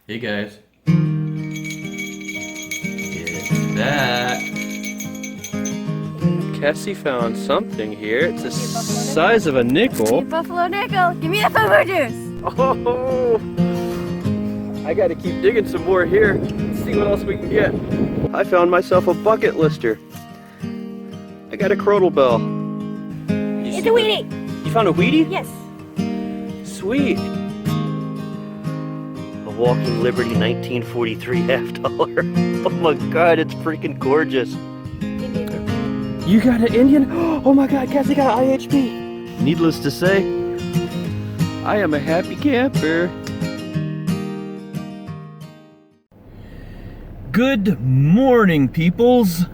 Hey guys. It's back. Cassie found something here. It's the size of a nickel. Buffalo nickel. Give me the fufu juice. Oh! I gotta keep digging some more here. Let's see what else we can get. I found myself a bucket lister. I got a crotal bell. It's a weedy. You found a weedy? Yes. Sweet. A Walking Liberty 1943 half dollar. Oh my god, it's freaking gorgeous. You got an Indian? Oh my god, Cassie got an IHP. Needless to say, I am a happy camper. Good morning, peoples.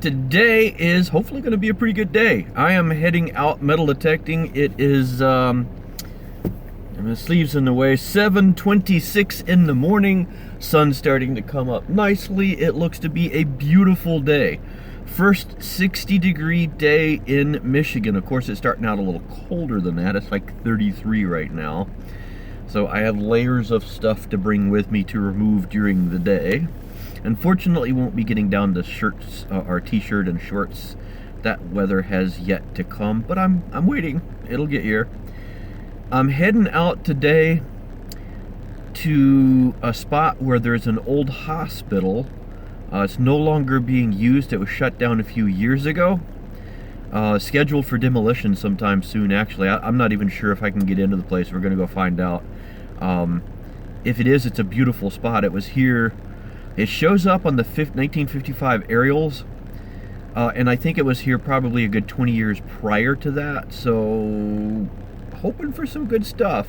Today is hopefully going to be a pretty good day. I am heading out metal detecting. It is, my sleeves in the way, 7:26 in the morning. Sun's starting to come up nicely. It looks to be a beautiful day. First 60-degree day in Michigan. Of course, it's starting out a little colder than that. It's like 33 right now. So I have layers of stuff to bring with me to remove during the day. Unfortunately, won't be getting down to shirts or t-shirt and shorts. That weather has yet to come, but I'm waiting. It'll get here. I'm heading out today to a spot where there's an old hospital. It's no longer being used. It was shut down a few years ago. Scheduled for demolition sometime soon, actually. I'm not even sure if I can get into the place. We're going to go find out. If it is, it's a beautiful spot. It was here. It shows up on the 1955 aerials. And I think it was here probably a good 20 years prior to that. So, hoping for some good stuff.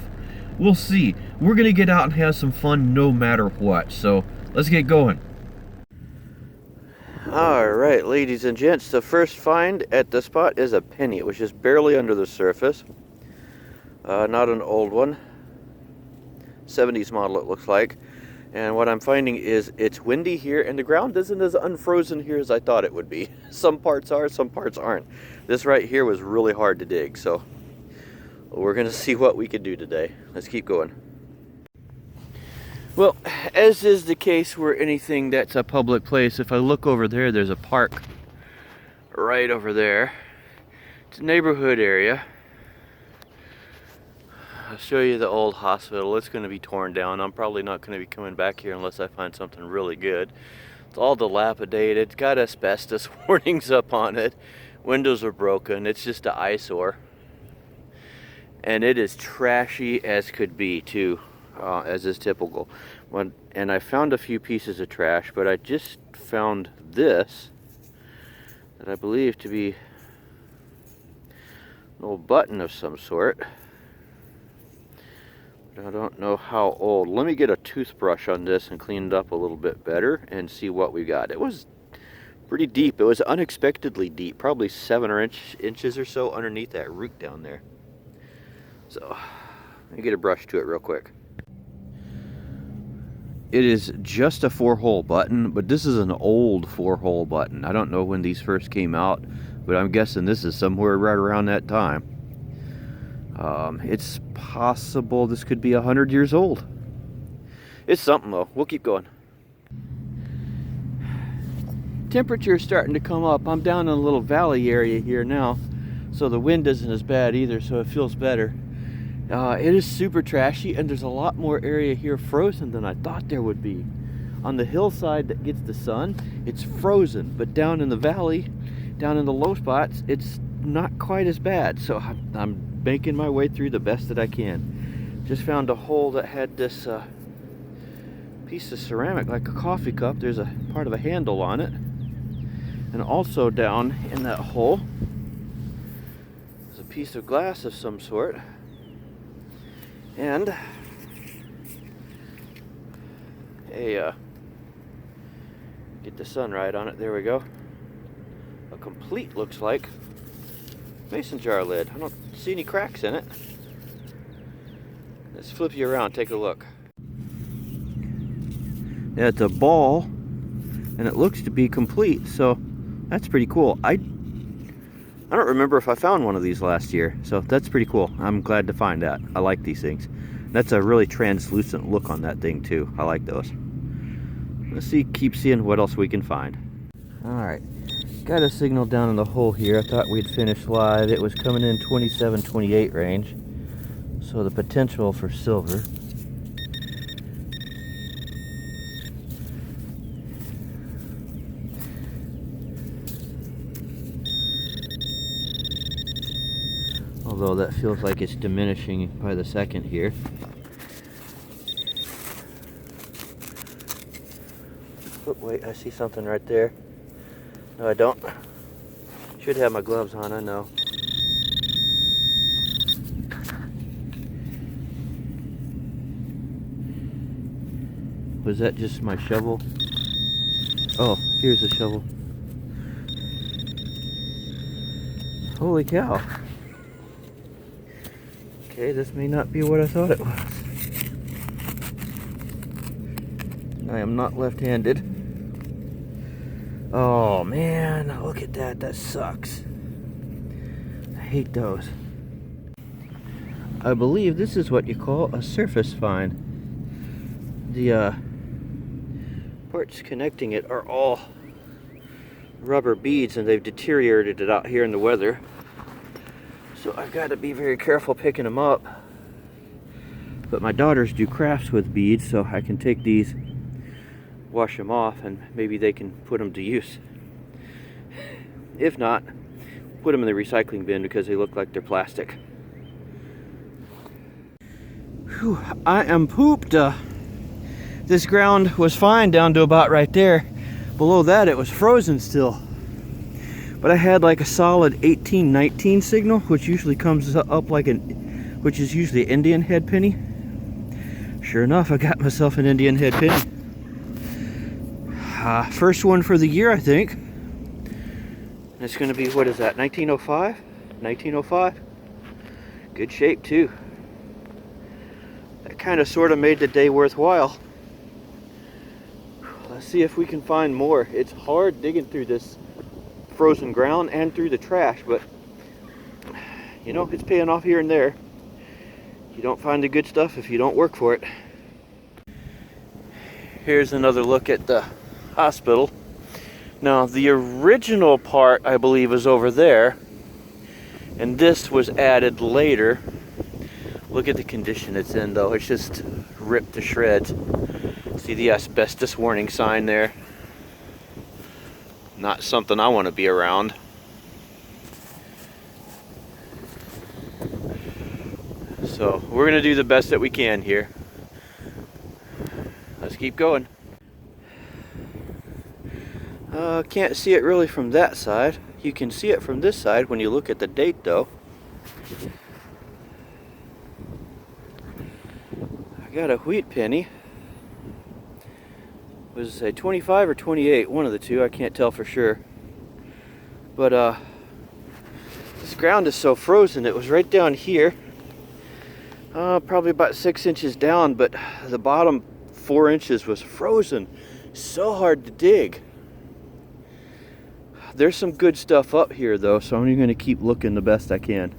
We'll see. We're going to get out and have some fun no matter what. So, let's get going. Alright, ladies and gents, the first find at the spot is a penny. It was just barely under the surface. Not an old one. 70s model it looks like. And what I'm finding is it's windy here and the ground isn't as unfrozen here as I thought it would be. Some parts are, some parts aren't. This right here was really hard to dig, so we're going to see what we can do today. Let's keep going. Well, as is the case where anything that's a public place, if I look over there, there's a park right over there. It's a neighborhood area. I'll show you the old hospital. It's going to be torn down. I'm probably not going to be coming back here unless I find something really good. It's all dilapidated. It's got asbestos warnings up on it. Windows are broken. It's just an eyesore. And it is trashy as could be, too. As is typical. And I found a few pieces of trash, but I just found this that I believe to be an old button of some sort. But I don't know how old. Let me get a toothbrush on this and clean it up a little bit better and see what we got. It was pretty deep. It was unexpectedly deep, probably 7 inches or so underneath that root down there. So let me get a brush to it real quick. It is just a 4-hole button, but this is an old 4-hole button. I don't know when these first came out, but I'm guessing this is somewhere right around that time. It's possible this could be 100 years old. It's something though. We'll keep going. Temperature's starting to come up. I'm down in a little valley area here now, so the wind isn't as bad either, so it feels better. It is super trashy, and there's a lot more area here frozen than I thought there would be. On the hillside that gets the sun, it's frozen, but down in the valley, down in the low spots, it's not quite as bad. So I'm making my way through the best that I can. Just found a hole that had this piece of ceramic, like a coffee cup. There's a part of a handle on it. And also down in that hole, there's a piece of glass of some sort. And get the sun right on it. There we go. A complete, looks like, mason jar lid. I don't see any cracks in it. Let's flip you around, take a look. Yeah, it's a ball, and it looks to be complete, so that's pretty cool. I don't remember if I found one of these last year, so that's pretty cool. I'm glad to find that. I like these things. That's a really translucent look on that thing too. I like those. Let's see, keep seeing what else we can find. Alright, got a signal down in the hole here. I thought we'd finish live. It was coming in 27, 28 range. So the potential for silver. Although that feels like it's diminishing by the second here. Oh, wait, I see something right there. No, I don't. Should have my gloves on, I know. Was that just my shovel? Oh, here's the shovel. Holy cow. Okay, this may not be what I thought it was. I am not left-handed. Oh man, look at that, that sucks. I hate those. I believe this is what you call a surface find. The parts connecting it are all rubber beads and they've deteriorated it out here in the weather. So I've got to be very careful picking them up. But my daughters do crafts with beads, so I can take these, wash them off, and maybe they can put them to use. If not, put them in the recycling bin because they look like they're plastic. Whew, I am pooped. This ground was fine down to about right there. Below that it was frozen still. But I had like a solid 18, 19 signal, which usually comes up like which is usually an Indian head penny. Sure enough, I got myself an Indian head penny. First one for the year, I think. It's going to be, what is that, 1905? 1905. Good shape too. That kind of sort of made the day worthwhile. Let's see if we can find more. It's hard digging through this frozen ground and through the trash, but you know, it's paying off here and there. You don't find the good stuff if you don't work for it. Here's another look at the hospital. Now the original part I believe is over there, and this was added later. Look at the condition it's in though. It's just ripped to shreds. See the asbestos warning sign there? Not something I want to be around. So we're going to do the best that we can here. Let's keep going. Can't see it really from that side. You can see it from this side when you look at the date though. I got a wheat penny. Was a 25 or 28, one of the two, I can't tell for sure. But this ground is so frozen. It was right down here, probably about 6 inches down, but the bottom 4 inches was frozen. So hard to dig. There's some good stuff up here though, so I'm going to keep looking the best I can.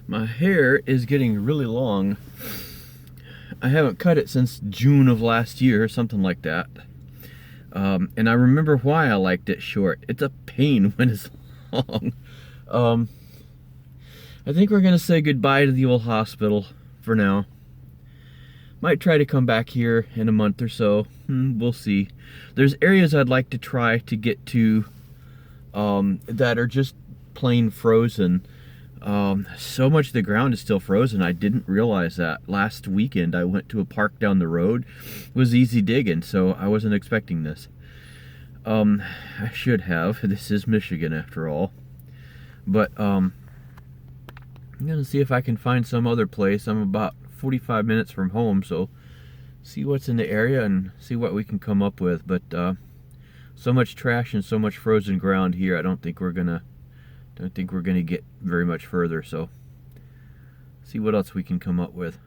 My hair is getting really long. I haven't cut it since June of last year, something like that. And I remember why I liked it short. It's a pain when it's long. I think we're gonna say goodbye to the old hospital for now. Might try to come back here in a month or so. We'll see. There's areas I'd like to try to get to that are just plain frozen. So much of the ground is still frozen. I didn't realize that. Last weekend I went to a park down the road. It was easy digging, so I wasn't expecting this. I should have. This is Michigan after all. But I'm gonna see if I can find some other place. I'm about 45 minutes from home, so see what's in the area and see what we can come up with. But so much trash and so much frozen ground here, I don't think we're gonna get very much further, so see what else we can come up with.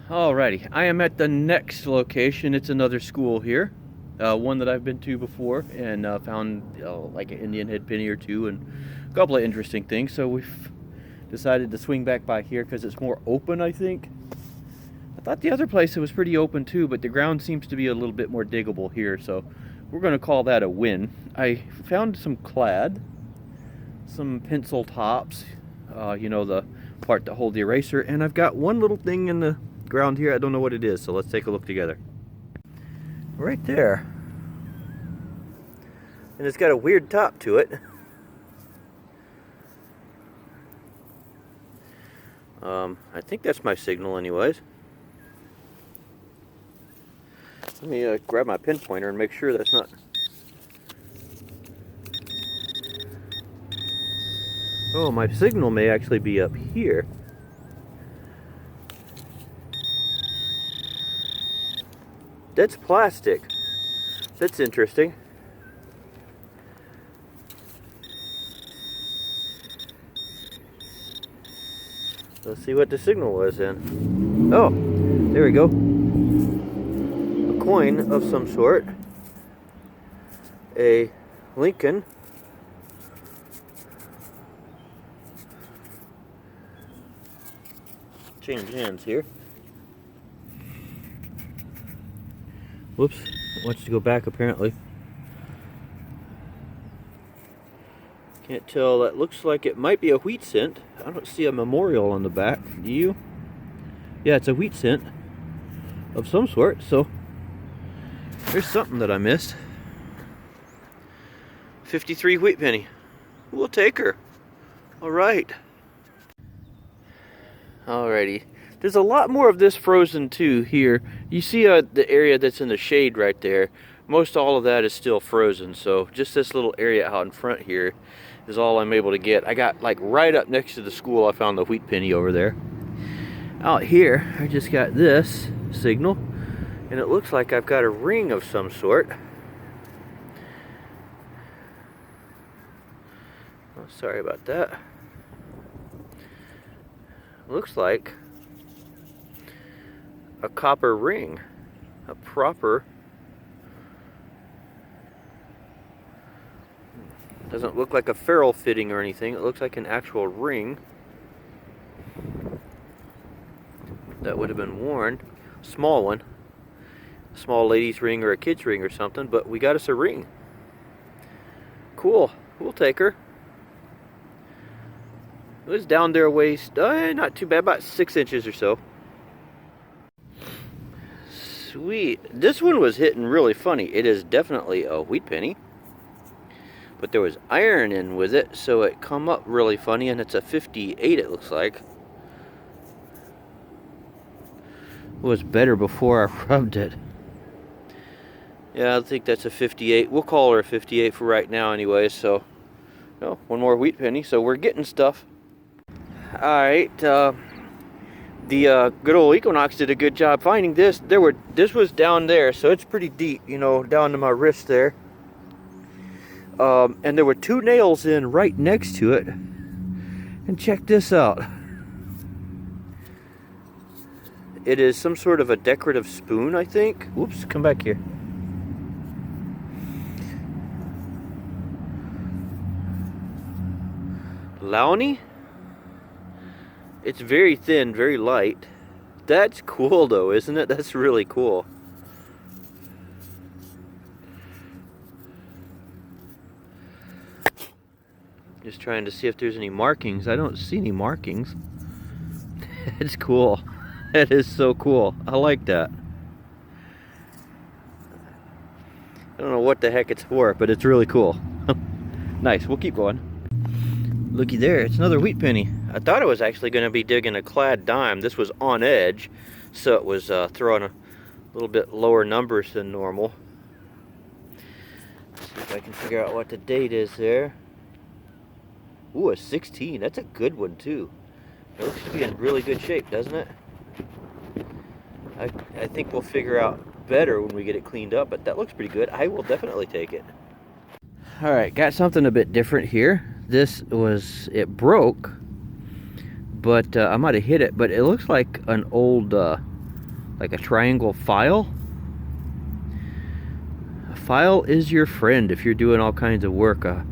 Alrighty, I am at the next location. It's another school here, one that I've been to before, and found like an Indian head penny or two and a couple of interesting things. So we've decided to swing back by here because it's more open, I think. I thought the other place it was pretty open too, but the ground seems to be a little bit more diggable here, so we're going to call that a win. I found some clad, some pencil tops, you know, the part that hold the eraser, and I've got one little thing in the ground here. I don't know what it is, so let's take a look together. Right there. And it's got a weird top to it. I think that's my signal anyways. Let me grab my pinpointer and make sure that's not... Oh, my signal may actually be up here. That's plastic. That's interesting. Let's see what the signal was then. Oh, there we go. A coin of some sort. A Lincoln. Change hands here. Whoops, it wants to go back apparently. Can't tell, that looks like it might be a wheat cent. I don't see a memorial on the back, do you? Yeah, it's a wheat cent of some sort, so there's something that I missed. 53 wheat penny. We'll take her. Alright. Alrighty. There's a lot more of this frozen too here. You see the area that's in the shade right there. Most all of that is still frozen, so just this little area out in front here is all I'm able to get. I got like right up next to the school, I found the wheat penny over there. Out here, I just got this signal, and it looks like I've got a ring of some sort. Oh, sorry about that. Looks like a copper ring, a proper... Doesn't look like a ferrule fitting or anything. It looks like an actual ring that would have been worn. Small one. A small lady's ring or a kid's ring or something, but we got us a ring. Cool. We'll take her. It was down their waist. Not too bad. About 6 inches or so. Sweet. This one was hitting really funny. It is definitely a wheat penny. But there was iron in with it, so it come up really funny, and it's a 58 it looks like. It was better before I rubbed it. Yeah, I think that's a 58. We'll call her a 58 for right now anyway, so... Oh, one more wheat penny, so we're getting stuff. Alright, the good old Equinox did a good job finding this. This was down there, so it's pretty deep, you know, down to my wrist there. And there were 2 nails in right next to it. And check this out. It is some sort of a decorative spoon, I think. Whoops, come back here. Launi? It's very thin, very light. That's cool though, isn't it? That's really cool. Just trying to see if there's any markings. I don't see any markings. It's cool. That is so cool. I like that. I don't know what the heck it's for, but it's really cool. Nice, we'll keep going. Looky there, it's another wheat penny. I thought it was actually going to be digging a clad dime. This was on edge, so it was throwing a little bit lower numbers than normal. Let's see if I can figure out what the date is there. Ooh, a 16. That's a good one too. It looks to be in really good shape, doesn't it? I think we'll figure out better when we get it cleaned up, but that looks pretty good. I will definitely take it. Alright, got something a bit different here. It broke, but I might have hit it, but it looks like an old, like a triangle file. A file is your friend if you're doing all kinds of work. A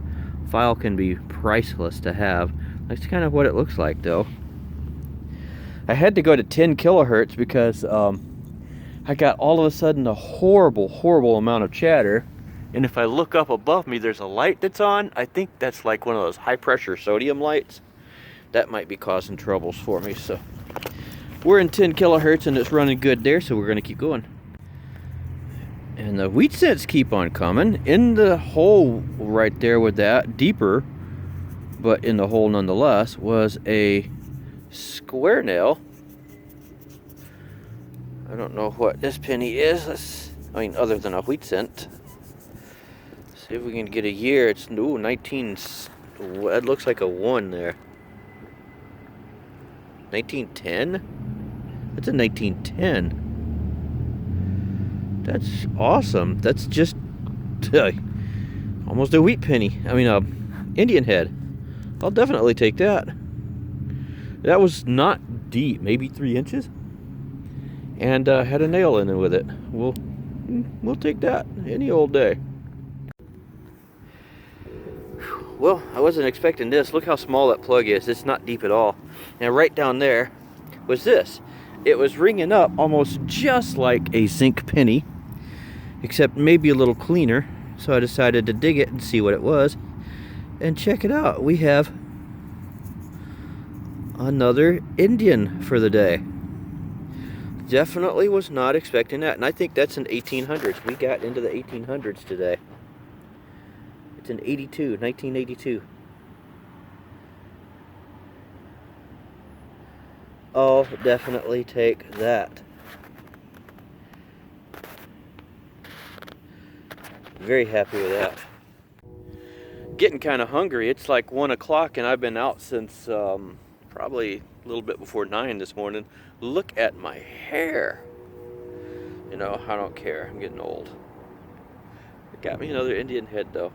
file can be priceless to have. That's kind of what it looks like, though. I had to go to 10 kilohertz because I got all of a sudden a horrible amount of chatter. And if I look up above me, there's a light that's on. I think that's like one of those high pressure sodium lights. That might be causing troubles for me. So we're in 10 kilohertz and it's running good there, so we're gonna keep going. And the wheat scents keep on coming. In the hole right there with that, deeper, but in the hole nonetheless, was a square nail. I don't know what this penny is. Other than a wheat scent. See if we can get a year. It's 19. It looks like a 1 there. 1910? That's a 1910. That's awesome. That's just almost a wheat penny. Indian head. I'll definitely take that. That was not deep, maybe 3 inches. And had a nail in it with it. We'll take that any old day. Well, I wasn't expecting this. Look how small that plug is. It's not deep at all. Now right down there was this. It was ringing up almost just like a zinc penny, except maybe a little cleaner. So I decided to dig it and see what it was. And check it out. We have another Indian for the day. Definitely was not expecting that. And I think that's an 1800s. We got into the 1800s today. It's an 1982. I'll definitely take that. Very happy with that. Getting kind of hungry. It's like 1 o'clock and I've been out since probably a little bit before 9 this morning. Look at my hair. I don't care. I'm getting old. It got me another Indian head though.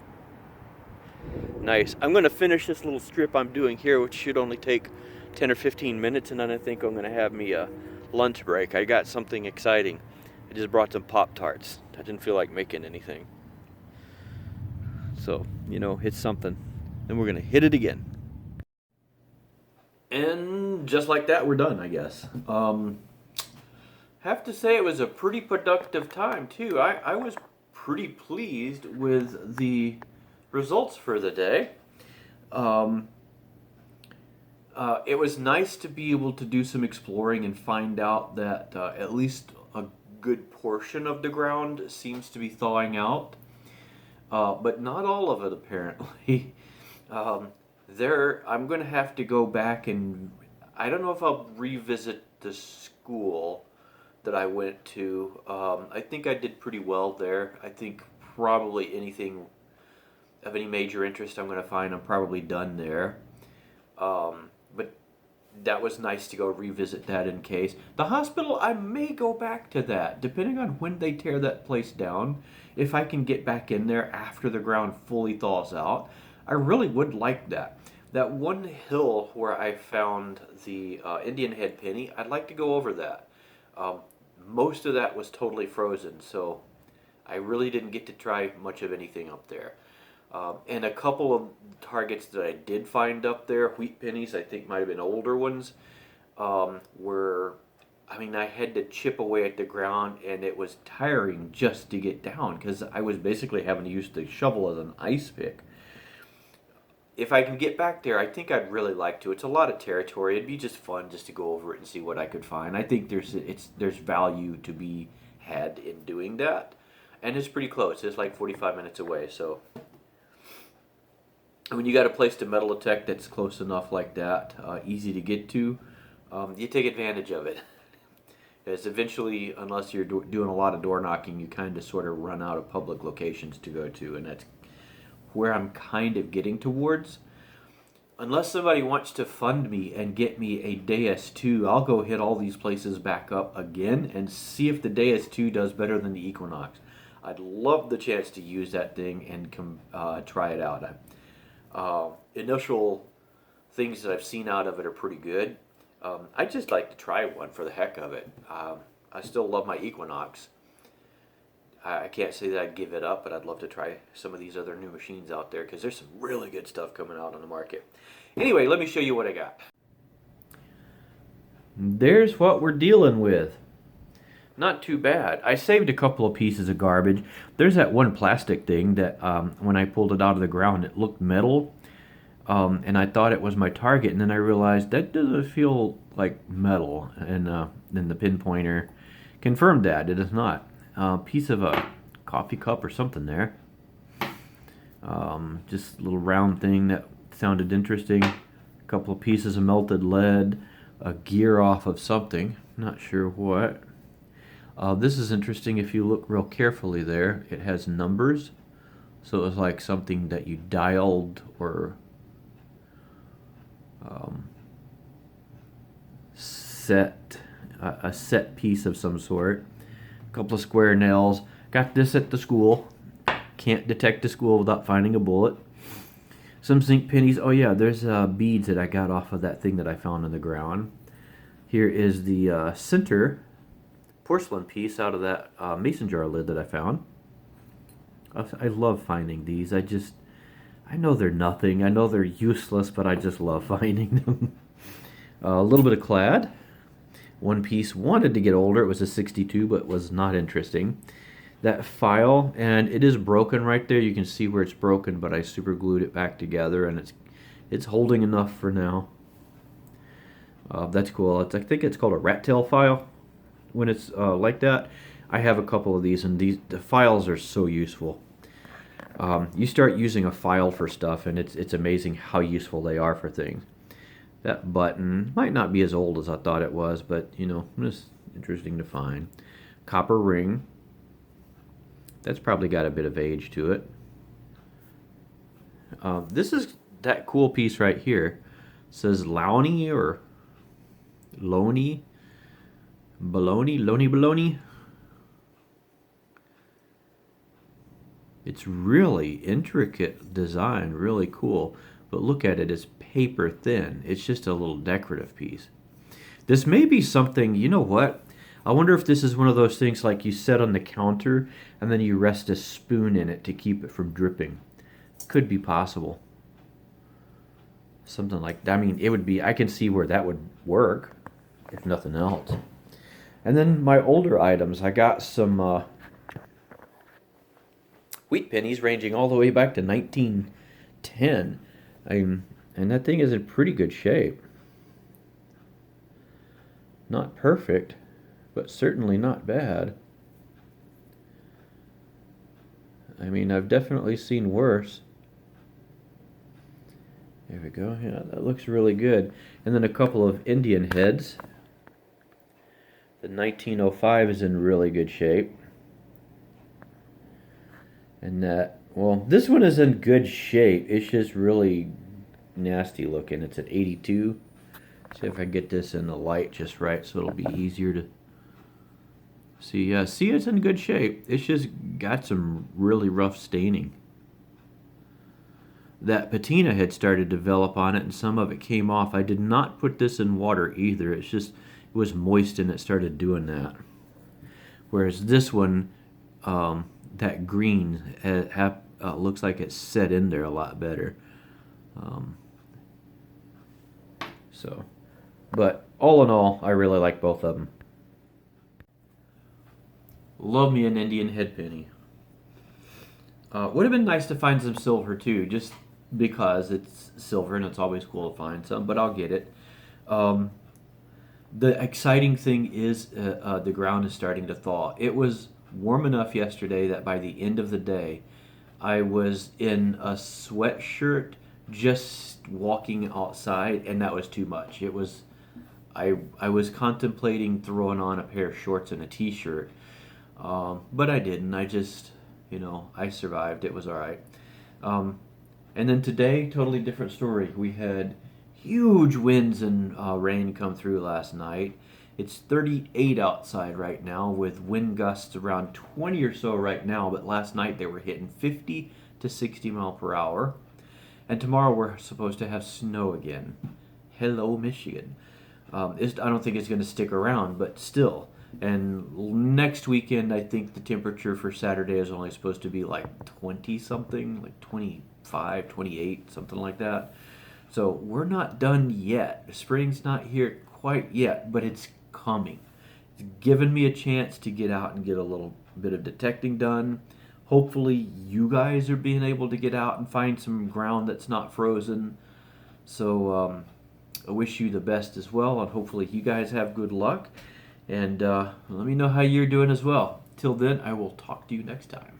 Nice. I'm going to finish this little strip I'm doing here, which should only take 10 or 15 minutes, and then I think I'm going to have me a lunch break. I got something exciting. I just brought some Pop-Tarts. I didn't feel like making anything. So, hit something. Then we're going to hit it again. And just like that, we're done, I guess. Have to say it was a pretty productive time, too. I was pretty pleased with the results for the day. It was nice to be able to do some exploring and find out that at least a good portion of the ground seems to be thawing out, but not all of it apparently. I'm going to have to go back and I don't know if I'll revisit the school that I went to. I think I did pretty well there. I think probably anything of any major interest I'm going to find, I'm probably done there. But that was nice to go revisit that in case. The hospital, I may go back to that, depending on when they tear that place down. If I can get back in there after the ground fully thaws out, I really would like that. That one hill where I found the Indian head penny, I'd like to go over that. Most of that was totally frozen, so I really didn't get to try much of anything up there. And a couple of targets that I did find up there, wheat pennies, I think might have been older ones, I had to chip away at the ground, and it was tiring just to get down because I was basically having to use the shovel as an ice pick. If I can get back there, I think I'd really like to. It's a lot of territory. It'd be just fun just to go over it and see what I could find. I think there's value to be had in doing that, and it's pretty close. It's like 45 minutes away, so when you got a place to metal detect that's close enough like that, easy to get to, you take advantage of it. As eventually, unless you're doing a lot of door knocking, you kind of sort of run out of public locations to go to, and that's where I'm kind of getting towards. Unless somebody wants to fund me and get me a Deus 2, I'll go hit all these places back up again and see if the Deus 2 does better than the Equinox. I'd love the chance to use that thing and try it out. Initial things that I've seen out of it are pretty good. I'd just like to try one for the heck of it. I still love my Equinox. I can't say that I'd give it up, but I'd love to try some of these other new machines out there because there's some really good stuff coming out on the market. Anyway, let me show you what I got. There's what we're dealing with. Not too bad. I saved a couple of pieces of garbage. There's that one plastic thing that when I pulled it out of the ground, it looked metal. And I thought it was my target, and then I realized that doesn't feel like metal. And then the pinpointer confirmed that it is not. Piece of a coffee cup or something there. Just a little round thing that sounded interesting. A couple of pieces of melted lead. A gear off of something. Not sure what. This is interesting if you look real carefully there. It has numbers. So it was like something that you dialed or set, a set piece of some sort. A couple of square nails. Got this at the school. Can't detect the school without finding a bullet. Some zinc pennies. Oh yeah, there's beads that I got off of that thing that I found on the ground. Here is the center porcelain piece out of that mason jar lid that I found. I love finding these. I know they're nothing. I know they're useless, but I just love finding them. A little bit of clad. One piece wanted to get older. It was a 62, but was not interesting. That file, and it is broken right there. You can see where it's broken, but I super glued it back together, and it's holding enough for now. That's cool. I think it's called a rat tail file when it's like that. I have a couple of these, and the files are so useful. You start using a file for stuff, and it's amazing how useful they are for things. That button might not be as old as I thought it was, but you know, it's interesting to find. Copper ring. That's probably got a bit of age to it. This is that cool piece right here. It says Lowney or Loney, Baloney. It's really intricate design, really cool. But look at it, it's paper thin. It's just a little decorative piece. This may be something, you know what? I wonder if this is one of those things like you set on the counter and then you rest a spoon in it to keep it from dripping. Could be possible. Something like that. I mean, it would be, I can see where that would work, if nothing else. And then my older items, I got some wheat pennies ranging all the way back to 1910. And that thing is in pretty good shape. Not perfect, but certainly not bad. I mean, I've definitely seen worse. There we go. Yeah, that looks really good. And then a couple of Indian heads. The 1905 is in really good shape. And that, well, this one is in good shape. It's just really nasty looking. It's at 82. See if I can get this in the light just right so it'll be easier to see. See, it's in good shape. It's just got some really rough staining. That patina had started to develop on it, and some of it came off. I did not put this in water either. It's just, it was moist and it started doing that. Whereas this one, that green looks like it's set in there a lot better. But all in all, I really like both of them. Love me an Indian head penny. Would have been nice to find some silver too, just because it's silver and it's always cool to find some, but I'll get it. The exciting thing is the ground is starting to thaw. It was warm enough yesterday that by the end of the day, I was in a sweatshirt just walking outside, and that was too much. It was, I was contemplating throwing on a pair of shorts and a t-shirt, but I didn't. I just, you know, I survived. It was all right. And then today, totally different story. We had huge winds and rain come through last night. It's 38 outside right now with wind gusts around 20 or so right now, but last night they were hitting 50 to 60 mile per hour. And tomorrow we're supposed to have snow again. Hello, Michigan. I don't think it's going to stick around, but still. And next weekend, I think the temperature for Saturday is only supposed to be like 20 something, like 25, 28, something like that. So we're not done yet. Spring's not here quite yet, but it's coming. It's given me a chance to get out and get a little bit of detecting done. Hopefully you guys are being able to get out and find some ground that's not frozen. So I wish you the best as well, and hopefully you guys have good luck. And let me know how you're doing as well. Till then, I will talk to you next time.